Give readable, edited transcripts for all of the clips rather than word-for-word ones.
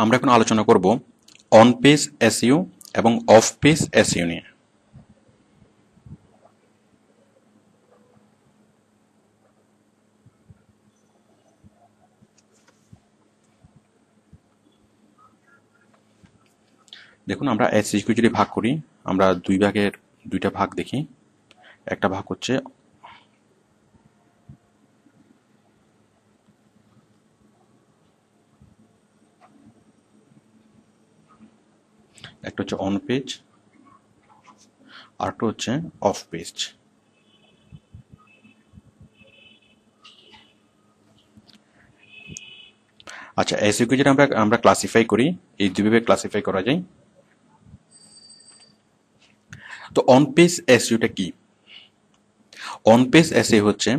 আমরা এখন আলোচনা করব অন পেজ এসইও এবং অফ পেজ এসইও নিয়ে। দেখুন, আমরা এসইও যদি ভাগ করি, আমরা দুইটা ভাগ দেখি। একটা ভাগ হচ্ছে অন পেজ, আরেকটা হচ্ছে অফ পেজ। আচ্ছা, এসইও কে যেটা আমরা ক্লাসিফাই করি, এই দুইভাবে ক্লাসিফাই করা যায়। তো অন পেজ এসইওটা কি? অন পেজ এসইও হচ্ছে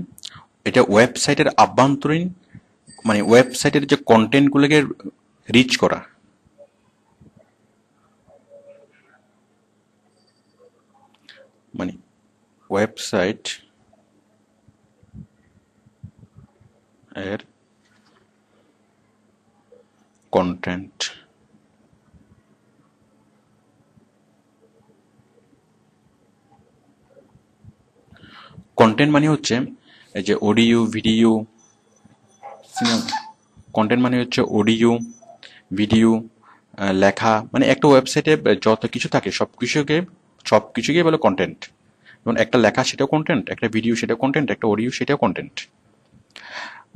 এটা ওয়েবসাইটের আভ্যন্তরীণ, মানে ওয়েবসাইটের যে কন্টেন্টগুলোকে রিচ করা। মানে ওয়েবসাইট এর কন্টেন্ট মানে হচ্ছে এই যে অডিও, ভিডিও, সিনেমা। কন্টেন্ট মানে হচ্ছে অডিও, ভিডিও, লেখা, মানে একটা ওয়েবসাইটে যত কিছু থাকে সবকিছুকে বলে কন্টেন্ট। যেমন একটা লেখা সেটাও কন্টেন্ট, একটা ভিডিও সেটাও কন্টেন্ট, একটা অডিও সেটাও কন্টেন্ট।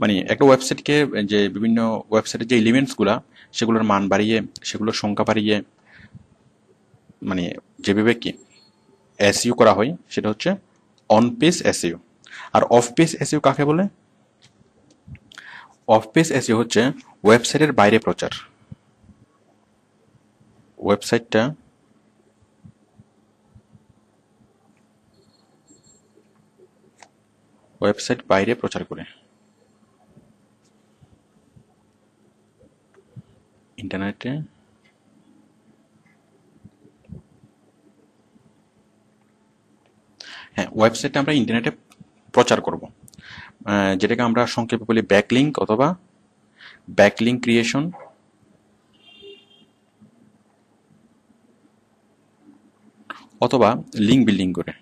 মানে একটা ওয়েবসাইটকে যে বিভিন্ন ওয়েবসাইটের যে এলিমেন্টসগুলা, সেগুলোর মান বাড়িয়ে, সেগুলোর সংখ্যা বাড়িয়ে, মানে যেভাবে কি এসইও করা হয় সেটা হচ্ছে অন পেজ এসইও। আর অফ পেজ এসইও কাকে বলে? অফ পেজ এসইও হচ্ছে ওয়েবসাইটের বাইরে প্রচার। ওয়েবসাইট বাইরে প্রচার করে, ইন্টারনেটে। হ্যাঁ, ওয়েবসাইটটা আমরা ইন্টারনেটে প্রচার করব, যেটাকে আমরা সংক্ষেপে বলি ব্যাকলিঙ্ক অথবা ব্যাকলিঙ্ক ক্রিয়েশন, অথবা লিঙ্ক বিল্ডিং করে।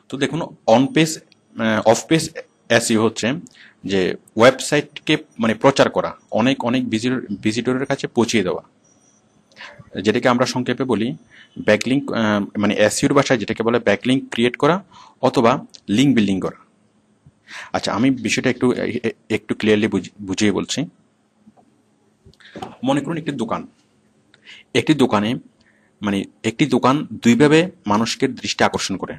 তো দেখুন, অফ পেজ এসইও হচ্ছে যে ওয়েবসাইটকে মানে প্রচার করা, অনেক ভিজিটরের কাছে পৌঁছিয়ে দেওয়া, যেটাকে আমরা সংক্ষেপে বলি ব্যাকলিঙ্ক, মানে এসইওর ভাষায় যেটাকে বলে ব্যাকলিঙ্ক ক্রিয়েট করা অথবা লিঙ্ক বিল্ডিং করা। আচ্ছা, আমি বিষয়টা একটু ক্লিয়ারলি বুঝিয়ে বলছি। মনে করুন একটি দোকান দুইভাবে মানুষকে দৃষ্টি আকর্ষণ করে।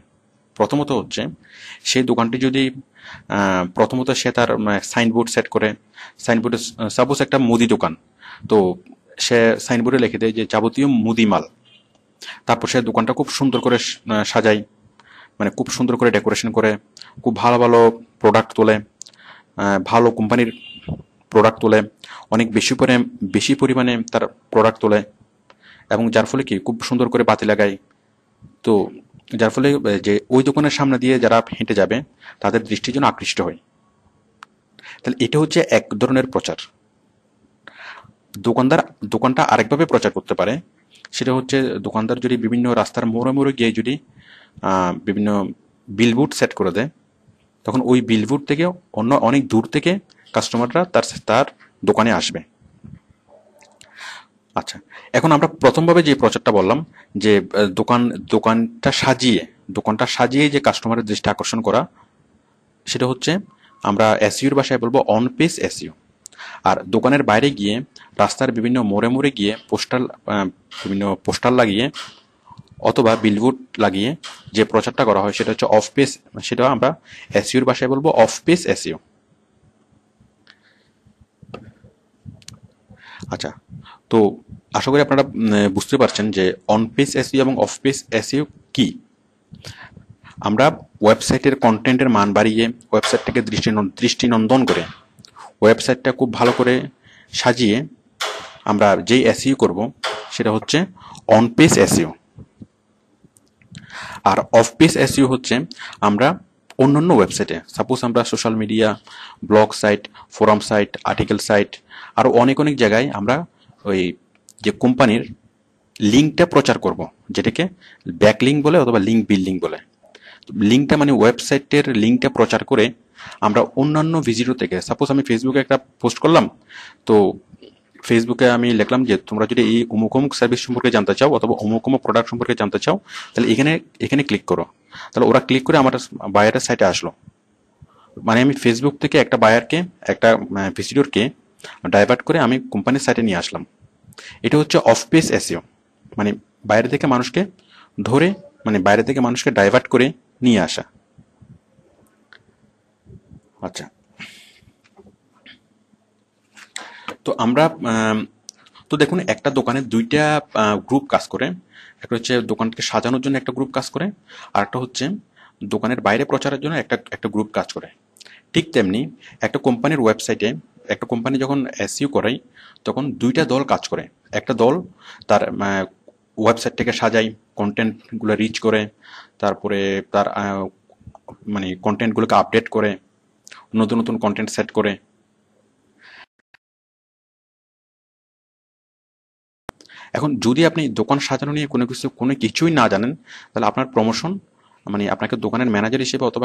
প্রথমত হচ্ছে সেই দোকানটি যদি প্রথমত সে তার সাইনবোর্ড সেট করে। সাইনবোর্ডে সাপোজ একটা মুদি দোকান, তো সে সাইনবোর্ডে লিখে দেয় যে যাবতীয় মুদি মাল। তারপর সে দোকানটা খুব সুন্দর করে সাজায়, মানে খুব সুন্দর করে ডেকোরেশন করে, খুব ভালো ভালো প্রোডাক্ট তোলে, ভালো কোম্পানির প্রোডাক্ট তোলে, অনেক বেশি পরিমাণে তার প্রোডাক্ট তোলে, এবং যার ফলে কি খুব সুন্দর করে বাতি লাগায়। তো যার ফলে যে ওই দোকানের সামনে দিয়ে যারা হেঁটে যাবে তাদের দৃষ্টির জন্য আকৃষ্ট হয়। তাহলে এটা হচ্ছে এক ধরনের প্রচার। দোকানটা আরেকভাবে প্রচার করতে পারে, সেটা হচ্ছে দোকানদার যদি বিভিন্ন রাস্তার মোড়ে গিয়ে যদি বিভিন্ন বিলবোর্ড সেট করে দেয়, তখন ওই বিলবোর্ড থেকে অনেক দূর থেকে কাস্টমাররা তার দোকানে আসবে। আচ্ছা, এখন আমরা প্রথমভাবে যে প্রচারটা বললাম যে দোকানটা সাজিয়ে যে কাস্টমারের দৃষ্টি আকর্ষণ করা, সেটা হচ্ছে আমরা এসইওর ভাষায় বলবো অন পেজ এসইও। আর দোকানের বাইরে গিয়ে, রাস্তার বিভিন্ন মোড়ে গিয়ে বিভিন্ন পোস্টার লাগিয়ে অথবা বিলবোর্ড লাগিয়ে যে প্রচারটা করা হয় সেটা হচ্ছে অফ পেজ, সেটা আমরা এসইওর ভাষায় বলবো অফ পেজ এসইও। আচ্ছা, তো আশা করি আপনারা বুঝতে পারছেন যে অন পেজ এসইও এবং অফ পেজ এসইও কি। আমরা ওয়েবসাইটের কন্টেন্টের মান বাড়িয়ে, ওয়েবসাইটটাকে দৃষ্টিনন্দন করে, ওয়েবসাইটটা খুব ভালো করে সাজিয়ে আমরা যেই এসইও করব সেটা হচ্ছে অন পেজ এসইও। আর অফ পেজ এসইও হচ্ছে আমরা অন্যান্য ওয়েবসাইটে, সাপোজ আমরা social media, blog site, forum site, article site, আরও অনেক অনেক জায়গায় আমরা ওই যে কোম্পানির লিঙ্কটা প্রচার করব, যেটাকে ব্যাকলিঙ্ক বলে অথবা লিঙ্ক বিল্ডিং বলে। লিঙ্কটা মানে ওয়েবসাইটের লিঙ্কটা প্রচার করে আমরা অন্যান্য ভিজিটর থেকে, সাপোজ আমি ফেসবুকে একটা পোস্ট করলাম, তো ফেসবুকে আমি লিখলাম যে তোমরা যদি এই অমুক অমুক সার্ভিস সম্পর্কে জানতে চাও অথবা অমুক অমুক প্রোডাক্ট সম্পর্কে জানতে চাও, তাহলে এখানে এখানে ক্লিক করো। তাহলে ওরা ক্লিক করে আমার বায়ারের সাইটে আসলো। মানে আমি ফেসবুক থেকে একটা বায়ারকে, একটা ভিজিটরকে ডাইভার্ট করে আমি কোম্পানির সাইটে নিয়ে আসলাম। এটা হচ্ছে অফ পেজ এসইও, মানে বাইরে থেকে মানুষকে ধরে, মানে বাইরে থেকে মানুষকে ডাইভার্ট করে নিয়ে আসা। আচ্ছা, তো আমরা তো দেখুন, একটা দোকানে দুইটা গ্রুপ কাজ করে। একটা হচ্ছে দোকানকে সাজানোর জন্য একটা গ্রুপ কাজ করে, আর একটা হচ্ছে দোকানের বাইরে প্রচারের জন্য একটা একটা গ্রুপ কাজ করে। ঠিক তেমনি একটা কোম্পানির ওয়েবসাইটে, একটা কোম্পানি যখন এসইও করে তখন দুইটা দল কাজ করে। একটা দল তার ওয়েবসাইটটাকে সাজায়, কন্টেন্টগুলো রিচ করে, তারপরে তার মানে কন্টেন্টগুলোকে আপডেট করে, নতুন নতুন কন্টেন্ট সেট করে। এখন যদি আপনি দোকান সাজানো নিয়ে কোনো কিছুই না জানেন, তাহলে আপনার প্রমোশন, মানে আপনাকে দোকানের ম্যানেজার হিসেবে অথবা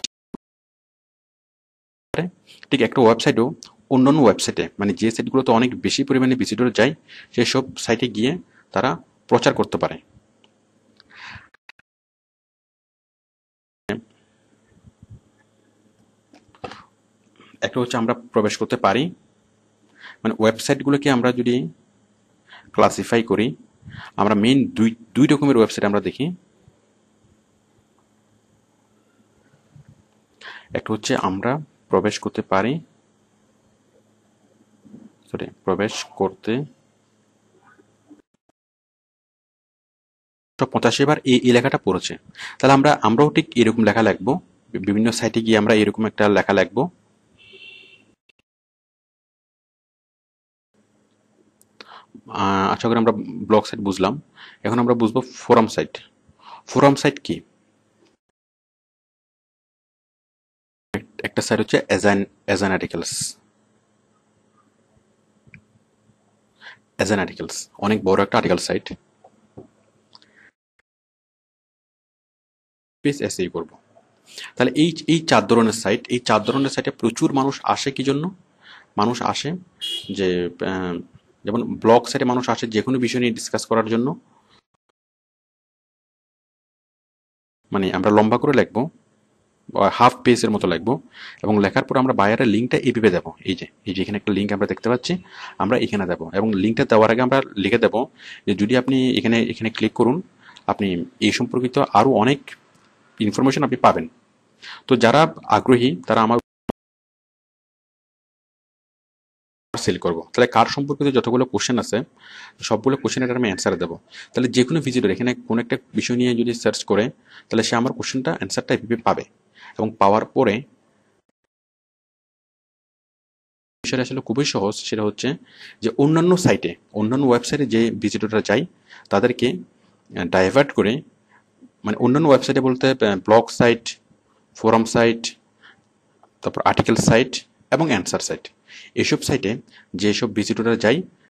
ঠিক একটা ওয়েবসাইটও অন্যান্য ওয়েবসাইটে, মানে যে সাইটগুলোতে অনেক বেশি পরিমাণে ভিজিটর যায়, সেই সব সাইটে গিয়ে তারা প্রচার করতে পারে। একটা হচ্ছে আমরা প্রবেশ করতে পারি, মানে ওয়েবসাইটগুলোকে আমরা যদি ক্লাসিফাই করি, আমরা মেইন দুই দুই রকমের ওয়েবসাইট আমরা দেখি। একটা হচ্ছে আমরা প্রবেশ করতে পারি, প্রবেশ করতে 85 বার এই লেখাটা পড়েছে। তাহলে আমরাও ঠিক এরকম লেখা লিখবো, বিভিন্ন সাইটে গিয়ে আমরা এরকম একটা লেখা লিখবো। আশা করি আমরা ব্লগ সাইট বুঝলাম। এখন আমরা বুঝবো ফোরাম সাইট। ফোরাম সাইট কি? একটা সাইট হচ্ছে এজান আর্টিকেলস। এজান আর্টিকেলস অনেক বড় একটা আর্টিকেল সাইট। পেজ এসই করব। তাহলে এই এই চার ধরনের সাইট, এই চার ধরনের সাইটে প্রচুর মানুষ আসে কি জন্য? মানুষ আসে যে যেমন ব্লগ সাইটে মানুষ আসে যে কোনো বিষয় নিয়ে ডিসকাস করার জন্য। মানে আমরা লম্বা করে লিখবো, হাফ পেজের মতো লিখবো, এবং লেখার পর আমরা বায়ারের লিঙ্কটা এইভাবে দেবো। এই যে এখানে একটা লিঙ্ক আমরা দেখতে পাচ্ছি, আমরা এখানে দেবো। এবং লিঙ্কটা দেওয়ার আগে আমরা লিখে দেবো যে যদি আপনি এখানে এখানে ক্লিক করুন, আপনি এই সম্পর্কিত আরও অনেক ইনফরমেশন আপনি পাবেন। তো যারা আগ্রহী তারা আমার সেল করবো। তাহলে কার সম্পর্কিত যতগুলো কোশ্চেন আছে সবগুলো কোশ্চেনের আমি অ্যান্সার দেবো। তাহলে যে কোনো ভিজিটর এখানে কোনো একটা বিষয় নিয়ে যদি সার্চ করে, তাহলে সে আমার কোশ্চেনটা অ্যান্সারটা এভাবে পাবে। এবং পাওয়ার পরে বিষয়টা আসলে খুবই সহজ, সেটা হচ্ছে যে অন্যান্য সাইটে, অন্যান্য ওয়েবসাইটে যে ভিজিটররা যায় তাদেরকে ডাইভার্ট করে, মানে অন্যান্য ওয়েবসাইটে বলতে ব্লগ সাইট, ফোরাম সাইট, তারপর আর্টিকেল সাইট এবং অ্যান্সার সাইট, এসব সাইটে যেসব ভিজিটররা যায়